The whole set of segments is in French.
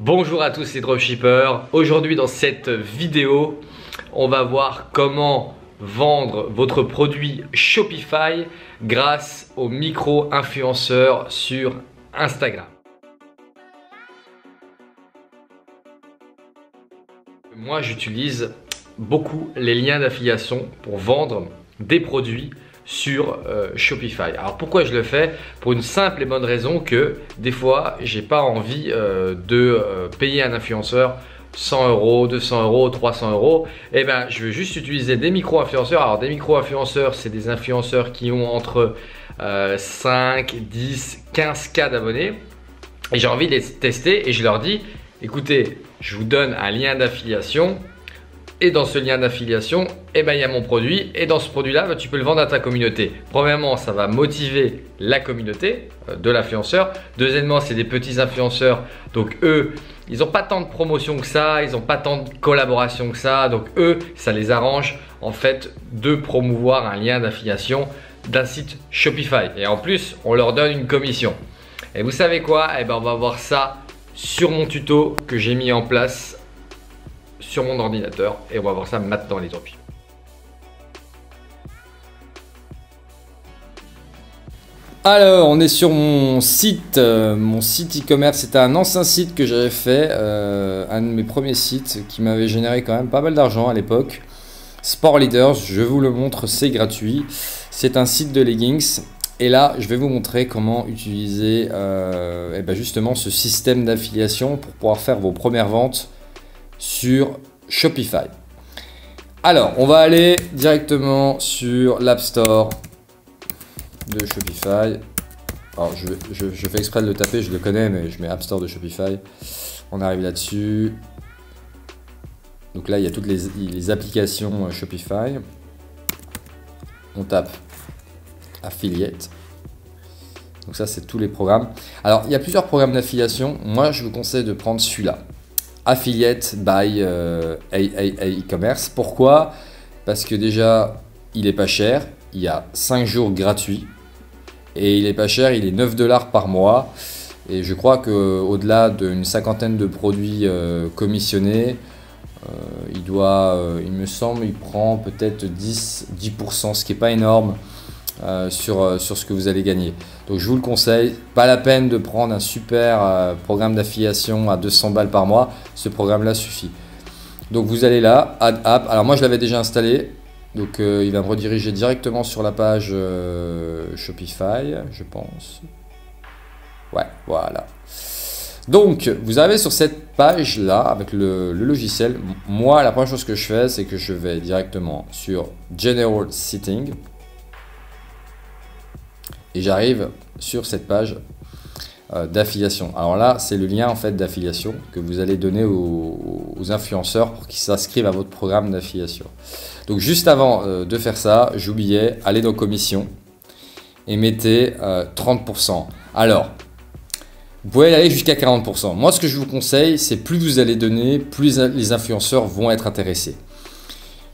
Bonjour à tous les dropshippers. Aujourd'hui dans cette vidéo, on va voir comment vendre votre produit Shopify grâce aux micro-influenceurs sur Instagram. Moi, j'utilise beaucoup les liens d'affiliation pour vendre des produits sur Shopify. Alors pourquoi je le fais? Pour une simple et bonne raison que des fois j'ai pas envie de payer un influenceur 100 €, 200 €, 300 €. Et ben je veux juste utiliser des micro-influenceurs. Alors des micro-influenceurs, c'est des influenceurs qui ont entre 5, 10, 15 K d'abonnés. Et j'ai envie de les tester et je leur dis, écoutez, je vous donne un lien d'affiliation. Et dans ce lien d'affiliation, il y a mon produit. Et dans ce produit-là, tu peux le vendre à ta communauté. Premièrement, ça va motiver la communauté de l'influenceur. Deuxièmement, c'est des petits influenceurs. Donc eux, ils n'ont pas tant de promotion que ça. Ils n'ont pas tant de collaboration que ça. Donc eux, ça les arrange en fait de promouvoir un lien d'affiliation d'un site Shopify. Et en plus, on leur donne une commission. Et vous savez quoi? On va voir ça sur mon tuto que j'ai mis en place sur mon ordinateur et on va voir ça maintenant les amis. Alors, on est sur mon site e-commerce. C'était un ancien site que j'avais fait, un de mes premiers sites qui m'avait généré quand même pas mal d'argent à l'époque. Sport Leaders, je vous le montre, c'est gratuit. C'est un site de leggings. Et là, je vais vous montrer comment utiliser justement ce système d'affiliation pour pouvoir faire vos premières ventes sur Shopify. Alors, on va aller directement sur l'App Store de Shopify. Alors, je fais exprès de le taper, je le connais, mais je mets App Store de Shopify. On arrive là-dessus. Donc là, il y a toutes les applications Shopify. On tape Affiliate. Donc ça, c'est tous les programmes. Alors, il y a plusieurs programmes d'affiliation. Moi, je vous conseille de prendre celui-là. Affiliate by e-commerce. Pourquoi? Parce que déjà, il est pas cher. Il y a 5 jours gratuits. Et il est pas cher, il est 9 $ par mois. Et je crois qu'au-delà d'une cinquantaine de produits commissionnés, il me semble, il prend peut-être 10%, ce qui n'est pas énorme. Sur ce que vous allez gagner. Donc je vous le conseille, pas la peine de prendre un super programme d'affiliation à 200 balles par mois, ce programme là suffit. Donc vous allez là, Add App, alors moi je l'avais déjà installé, donc il va me rediriger directement sur la page Shopify, je pense. Ouais, voilà. Donc vous arrivez sur cette page là avec le logiciel. Moi la première chose que je fais, c'est que je vais directement sur General Setting. Et j'arrive sur cette page d'affiliation. Alors là, c'est le lien en fait d'affiliation que vous allez donner aux influenceurs pour qu'ils s'inscrivent à votre programme d'affiliation. Donc juste avant de faire ça, j'oubliais, allez dans commission et mettez 30%. Alors, vous pouvez aller jusqu'à 40%. Moi, ce que je vous conseille, c'est plus vous allez donner, plus les influenceurs vont être intéressés.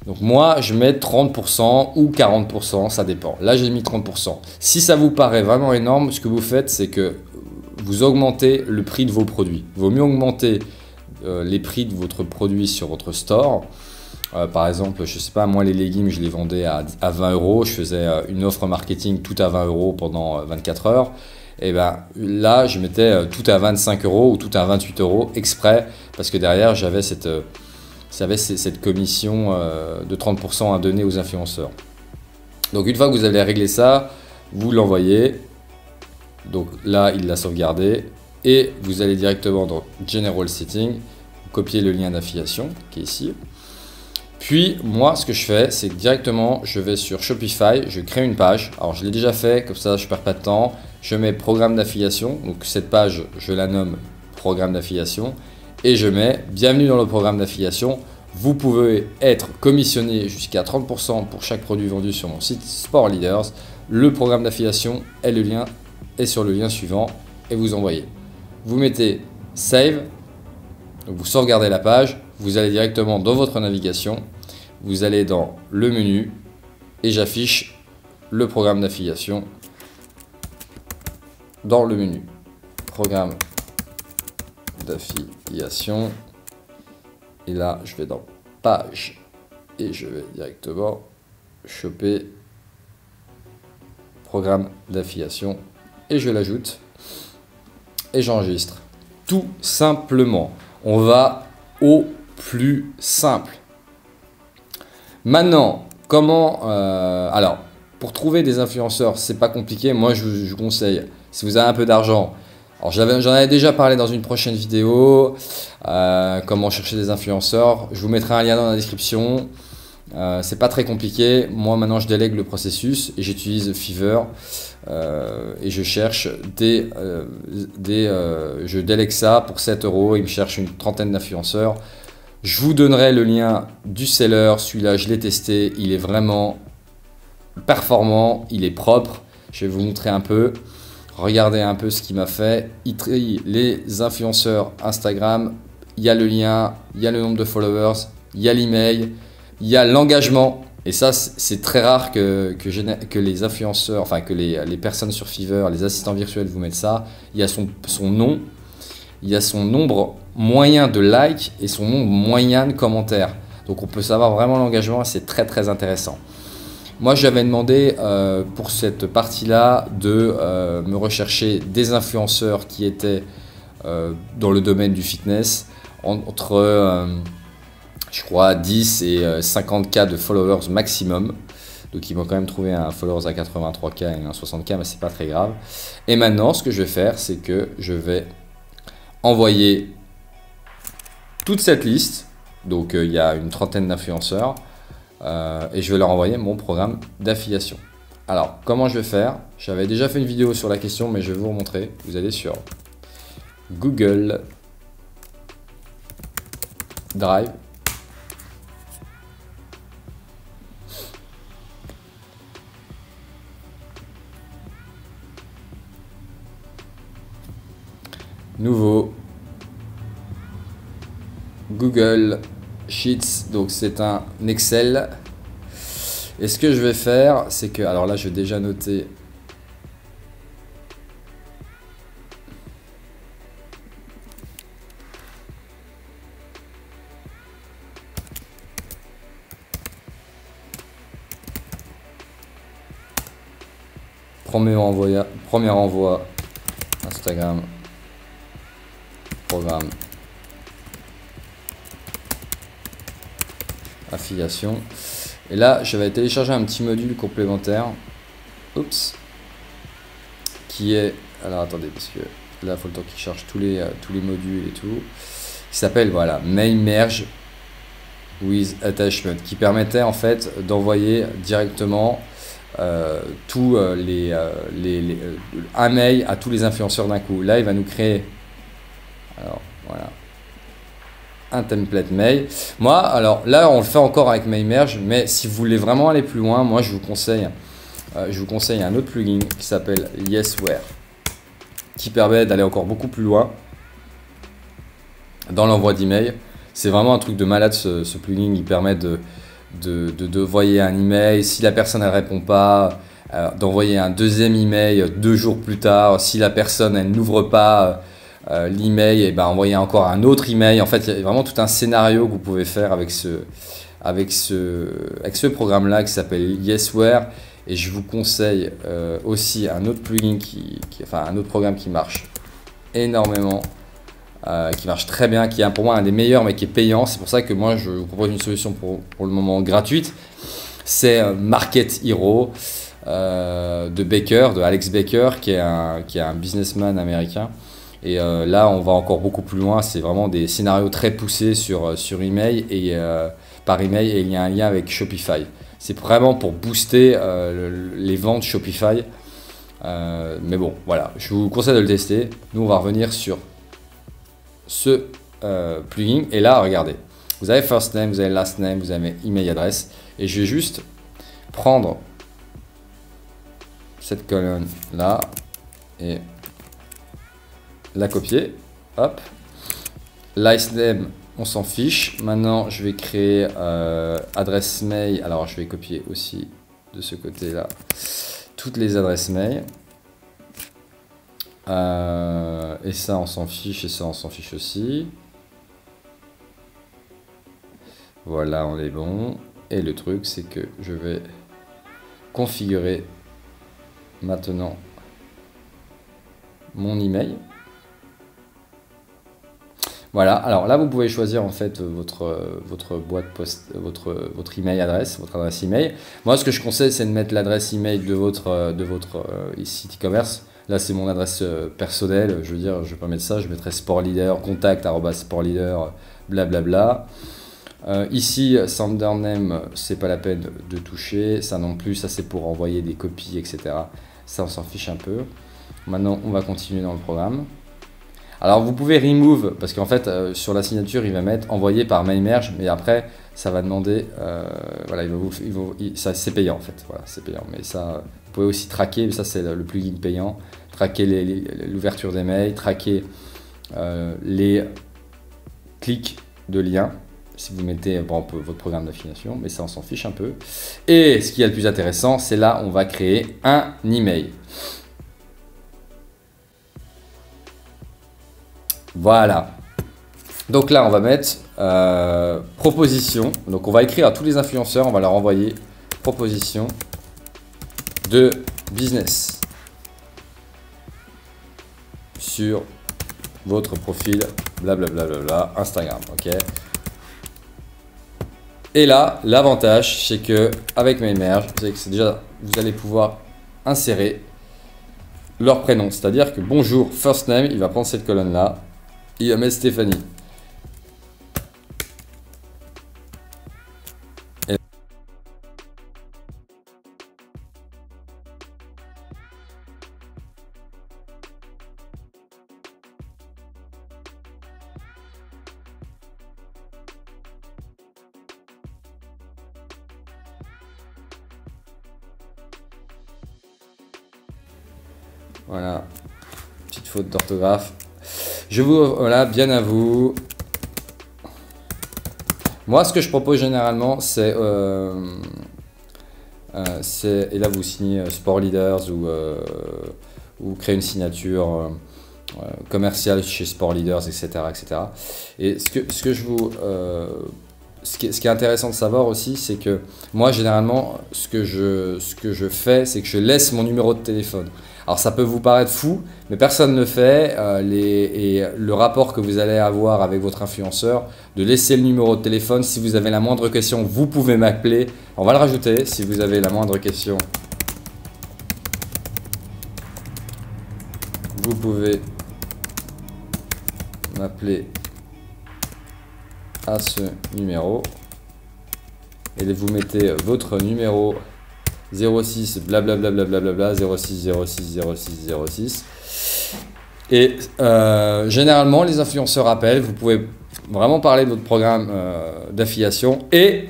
Donc moi, je mets 30% ou 40%, ça dépend. Là, j'ai mis 30%. Si ça vous paraît vraiment énorme, ce que vous faites, c'est que vous augmentez le prix de vos produits. Il vaut mieux augmenter les prix de votre produit sur votre store. Par exemple, je ne sais pas, moi les légumes, je les vendais à 20 €. Je faisais une offre marketing tout à 20 € pendant 24 heures. Et bien là, je mettais tout à 25 € ou tout à 28 € exprès parce que derrière, j'avais cette commission de 30% à donner aux influenceurs. Donc une fois que vous avez réglé ça, vous l'envoyez. Donc là, il l'a sauvegardé. Et vous allez directement dans General Setting, vous copiez le lien d'affiliation qui est ici. Puis moi, ce que je fais, c'est que directement, je vais sur Shopify, je crée une page. Alors je l'ai déjà fait, comme ça je ne perds pas de temps. Je mets programme d'affiliation. Donc cette page, je la nomme programme d'affiliation. Et je mets bienvenue dans le programme d'affiliation. Vous pouvez être commissionné jusqu'à 30% pour chaque produit vendu sur mon site Sport Leaders. Le programme d'affiliation est sur le lien suivant et vous envoyez. Vous mettez Save, donc vous sauvegardez la page, vous allez directement dans votre navigation, vous allez dans le menu et j'affiche le programme d'affiliation dans le menu. Programme d'affiliation. Et là, je vais dans page et je vais directement choper programme d'affiliation et je l'ajoute et j'enregistre. Tout simplement, on va au plus simple. Maintenant, comment... alors, pour trouver des influenceurs, c'est pas compliqué. Moi, je vous conseille, si vous avez un peu d'argent, alors j'en avais déjà parlé dans une prochaine vidéo, comment chercher des influenceurs. Je vous mettrai un lien dans la description. C'est pas très compliqué. Moi, maintenant, je délègue le processus et j'utilise Fiverr et je cherche je délègue ça pour 7 €. Il me cherche une trentaine d'influenceurs. Je vous donnerai le lien du seller. Celui-là, je l'ai testé. Il est vraiment performant. Il est propre. Je vais vous montrer un peu. Regardez un peu ce qu'il m'a fait. Il trie les influenceurs Instagram. Il y a le lien, il y a le nombre de followers, il y a l'email, il y a l'engagement. Et ça, c'est très rare que les influenceurs, enfin que les personnes sur Fiverr, les assistants virtuels vous mettent ça. Il y a son nom, il y a son nombre moyen de likes et son nombre moyen de commentaires. Donc on peut savoir vraiment l'engagement et c'est très très intéressant. Moi, j'avais demandé pour cette partie-là de me rechercher des influenceurs qui étaient dans le domaine du fitness entre, je crois, 10 et 50K de followers maximum. Donc, ils m'ont quand même trouvé un followers à 83K et un 60K, mais c'est pas très grave. Et maintenant, ce que je vais faire, c'est que je vais envoyer toute cette liste. Donc, il y a une trentaine d'influenceurs. Et je vais leur envoyer mon programme d'affiliation. Alors, comment je vais faire? J'avais déjà fait une vidéo sur la question, mais je vais vous remontrer. Vous allez sur Google Drive. Nouveau Google Sheets, donc c'est un Excel. Et ce que je vais faire, c'est que, alors là je vais déjà noter premier envoi Instagram, programme affiliation. Et là, je vais télécharger un petit module complémentaire. Oups. Qui est... Alors, attendez, parce que là, il faut le temps qu'il charge tous les modules et tout. Qui s'appelle, voilà, Mail Merge with Attachment. Qui permettait, en fait, d'envoyer directement un mail à tous les influenceurs d'un coup. Là, il va nous créer... Alors, voilà. Un template mail. Moi, alors là, on le fait encore avec MailMerge, mais si vous voulez vraiment aller plus loin, moi, je vous conseille un autre plugin qui s'appelle Yesware, qui permet d'aller encore beaucoup plus loin dans l'envoi d'email. C'est vraiment un truc de malade, ce plugin. Il permet d'envoyer un email. Si la personne ne répond pas, d'envoyer un deuxième email 2 jours plus tard. Si la personne elle n'ouvre pas l'email, et ben envoyer encore un autre email. En fait, il y a vraiment tout un scénario que vous pouvez faire avec ce programme-là qui s'appelle Yesware. Et je vous conseille aussi un autre plugin un autre programme qui marche énormément, qui marche très bien, qui est pour moi un des meilleurs, mais qui est payant. C'est pour ça que moi, je vous propose une solution pour le moment gratuite. C'est Market Hero de Alex Baker, qui est un businessman américain. Et là, on va encore beaucoup plus loin. C'est vraiment des scénarios très poussés sur email et par email. Et il y a un lien avec Shopify. C'est vraiment pour booster les ventes Shopify. Mais bon, voilà. Je vous conseille de le tester. Nous, on va revenir sur ce plugin. Et là, regardez. Vous avez first name, vous avez last name, vous avez email adresse. Et je vais juste prendre cette colonne là et la copier, hop, last name, on s'en fiche. Maintenant, je vais créer adresse mail. Alors, je vais copier aussi de ce côté-là toutes les adresses mail. Et ça, on s'en fiche, et ça, on s'en fiche aussi. Voilà, on est bon. Et le truc, c'est que je vais configurer maintenant mon email. Voilà, alors là vous pouvez choisir en fait votre boîte post, votre email adresse, votre adresse email. Moi ce que je conseille c'est de mettre l'adresse email de votre site e-commerce. Là c'est mon adresse personnelle, je veux dire, je vais pas mettre ça, je mettrai sportleader, contact@sportleader, blablabla. Ici, sender name, c'est pas la peine de toucher, ça non plus, ça c'est pour envoyer des copies, etc. Ça on s'en fiche un peu. Maintenant on va continuer dans le programme. Alors vous pouvez remove, parce qu'en fait sur la signature il va mettre envoyé par mail merge, mais après ça va demander, voilà, ça c'est payant en fait, voilà, c'est payant. Mais ça, vous pouvez aussi traquer, ça c'est le plugin payant, traquer l'ouverture des mails, traquer les clics de liens, si vous mettez votre programme d'affiliation, mais ça on s'en fiche un peu. Et ce qui est le plus intéressant, c'est là on va créer un email. Voilà. Donc là, on va mettre proposition. Donc on va écrire à tous les influenceurs, on va leur envoyer proposition de business sur votre profil, blablabla, Instagram. Ok. Et là, l'avantage, c'est que avec MailMerge, c'est déjà, vous allez pouvoir insérer leur prénom. C'est-à-dire que bonjour, first name, il va prendre cette colonne-là. Il va mettre Stéphanie. Et voilà, petite faute d'orthographe. Je vous, voilà, bien à vous. Moi, ce que je propose généralement, c'est, et là vous signez Sport Leaders ou créer une signature commerciale chez Sport Leaders, etc., etc. Et ce que je vous, ce qui est intéressant de savoir aussi, c'est que moi, généralement, ce que je fais, c'est que je laisse mon numéro de téléphone. Alors ça peut vous paraître fou, mais personne ne le fait. Et le rapport que vous allez avoir avec votre influenceur, de laisser le numéro de téléphone. Si vous avez la moindre question, vous pouvez m'appeler. On va le rajouter. Si vous avez la moindre question, vous pouvez m'appeler à ce numéro. Et vous mettez votre numéro 06 blablabla 06 06 06 06. Et généralement les influenceurs appellent, vous pouvez vraiment parler de votre programme d'affiliation et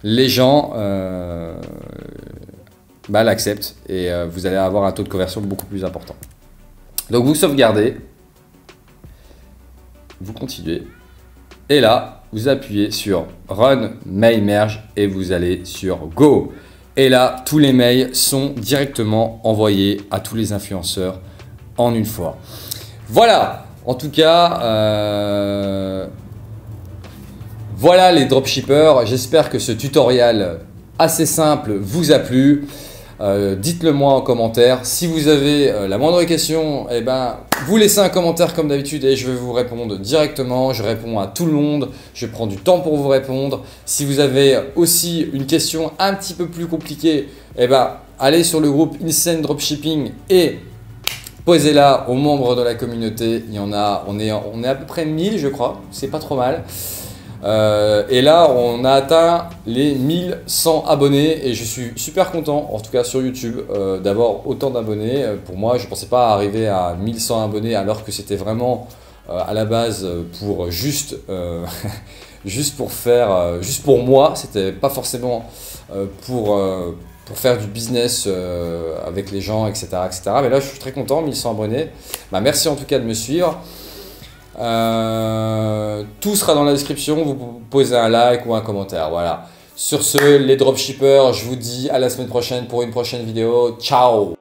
les gens l'acceptent et vous allez avoir un taux de conversion beaucoup plus important. Donc vous sauvegardez, vous continuez et là vous appuyez sur Run Mail Merge et vous allez sur Go. Et là, tous les mails sont directement envoyés à tous les influenceurs en une fois. Voilà, en tout cas, voilà les dropshippers. J'espère que ce tutoriel assez simple vous a plu. Dites-le moi en commentaire. Si vous avez la moindre question, eh ben, vous laissez un commentaire comme d'habitude et je vais vous répondre directement. Je réponds à tout le monde. Je prends du temps pour vous répondre. Si vous avez aussi une question un petit peu plus compliquée, eh ben, allez sur le groupe Insane Dropshipping et posez-la aux membres de la communauté. Il y en a, on est à peu près 1000 je crois. C'est pas trop mal. Et là, on a atteint les 1100 abonnés et je suis super content, en tout cas sur YouTube, d'avoir autant d'abonnés. Pour moi, je ne pensais pas arriver à 1100 abonnés alors que c'était vraiment à la base pour juste pour faire, juste pour moi. C'était pas forcément pour faire du business avec les gens, etc., etc. Mais là, je suis très content, 1100 abonnés. Merci en tout cas de me suivre. Tout sera dans la description, vous posez un like ou un commentaire. Voilà. Sur ce, les dropshippers, je vous dis à la semaine prochaine pour une prochaine vidéo. Ciao!